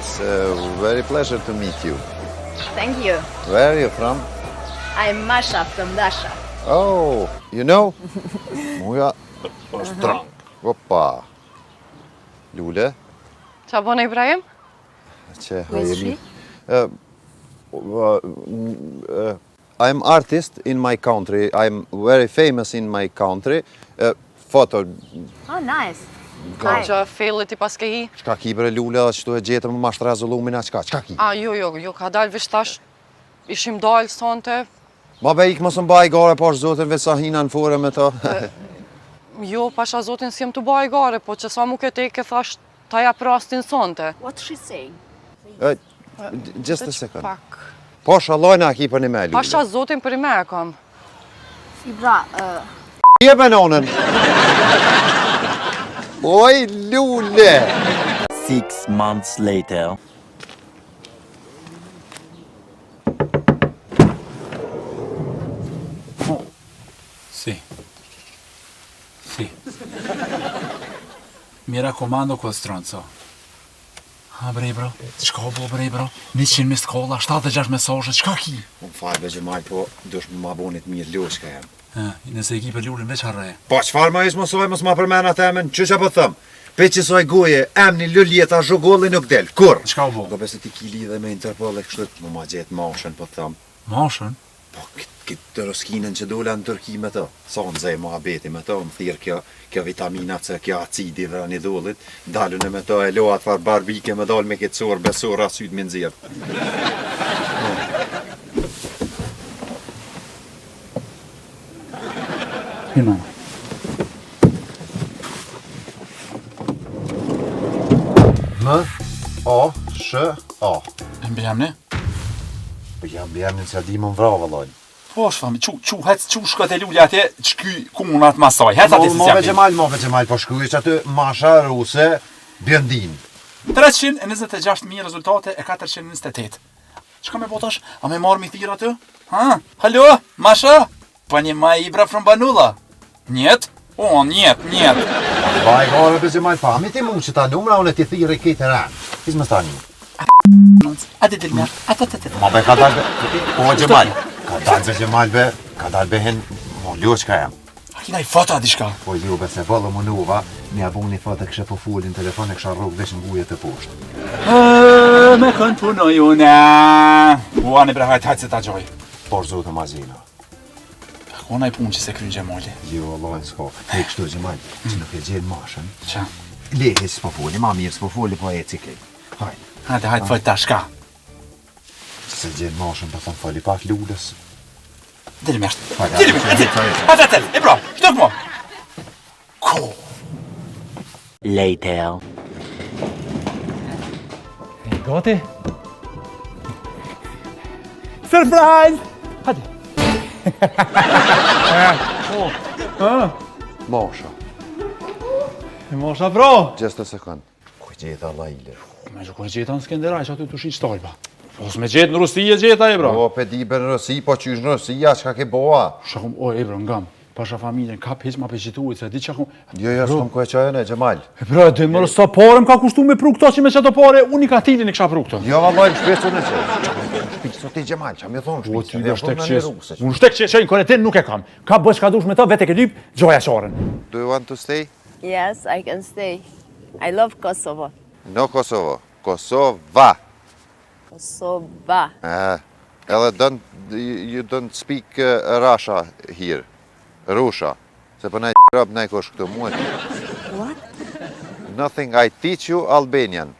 It's a very pleasure to meet you. Thank you. Where are you from? I'm Masha from Russia. Oh, you know? Muja strong. Opa. Lule? Qa bëna Ibrahim? Që Who is she? I'm artist in my country. I'm very famous in my country. Photo. Oh, nice. Ka. Qa fillit i paske hi? Çka ki bre Lule, qëtu e gjetëm më mashtë rezolumin, a çka ki? Jo, ka dalë vish tash. Ishim dalë sonte. Ma be ik mos më baj gare pash zotin veç sa hina në fore me ta. Jo, pasha zotin si jem të baj gare, po që sa mu këtë ke thash ta ja rastin sonte. What's she saying? Just a second. Pak. Pasha lojna ki për një me Lule. Pasha zotin për i me e kam. Ibra, Jebe nonën. Oj, Lule! 6 months later. Sì. Mi raccomando quel stronzo. Bre bro, çka bo bre bro? 100 missed call, 76 mesazhe, çka ki? Unë falbe Gjemal, po dush më abonit mirë loshka jam. Nëse e ki për lullin veç harre. Po çfarë më ish mosoj mos ma përmena temen, që që po thëm? Pe që soj goje, emni luljeta zhugolli nuk del, kur? Çka bo? Do besë ti ki lidhe me Interpol e kështu, më ma gjetë mashën, po thëm. Mashën? Po, këtë roskinën që dola në Turki me të. Sa në zej muhabeti me të, më thirë kjo vitamina C, kjo acidi dhe anidollit, dalën e me të e loat far barbike me dalë me këtë sorë, besor asyt me nëzirë. Hino. M-A-Sh-A. E mbjam ne? Po jam bjernin që di më vrava lojnë. Po shfami, qu shkët e lulli atje, qky kunat masaj, hec ati si s'jam një. Move Gjemal, po shkruj që aty masha ruse bjëndin. 326.000 rezultate e 428. Çka me botash? A me marrë mi thirë aty? Ha? Halo, Masha? Pa një ma Ibra from Banulla? Njet? O, njet. Vaj gare për Gjemal, pa mi ti mu që ta numra unë e ti thirë e kejtë e ranë. Kisë më stani? Ate të lëmër, ate. Ma be ka dalë be, o Gjemal. Ka dalë be Gjemal be, ka dalë be hen, mo ljo qka jam. A kina i foto ati shka? Po ljo be se vëllë më nuva, mi abu një foto kështë po fullin telefon e kësha rrugë veç në guje të poshtë. Me kënë punoj une. U anë i bre hajtë se ta gjoj. Por zotë mazina. Kona i punë që se krynë Gjemoli. Jo, Allah në s'ka. Te kështu Gjemal, që nuk e gjenë mashën. Qa? Lehi s'po foli, ma mirë s'po foli, po e cikej. Hajde. Hajde fol ta shka. Se gjenë mashën për thëmë fali pak lullës. Dili mërë. Ate, e bro, shtëk mo. Ko? Later. Gati? Surprise! Hadi. Masha. Mosha bro! Just a second. Kuj gjitha Allah ile. Me që ku e gjeta në Skenderaj që aty të shi qëtoj pa. Po s'me gjetë në Rusi e gjeta e bro. O, pe di bë në Rësi, po qysh në Rësia, qka ke boa? Shakum, o e bro, ngam. Pasha familjen, kap heq ma peqituit, se di që akum... Jo, s'kom ku e qajën e Gjemal. E bro, dhe mërë sa pare më ka kushtu me pru këto që me qëto pare, unë i ka tilin e kësha pru këto. Jo, Allah, më shpesu në që. Shpik, sot i Gjemal, që mi thonë O, shpik, ty dhe shtek qes. Unë shtek qes, qëjnë koretin nuk e kam. Ka bësh ka dush me të, vete ke lyp, gjoja qaren. Do you want to stay? yes, I can stay. I love Kosovo. No Kosovo. Kosova. Kosova. Edhe you don't speak Russia here. Russia. Se për nej rëb nej kosh këtu muet. What? Nothing, I teach you Albanian.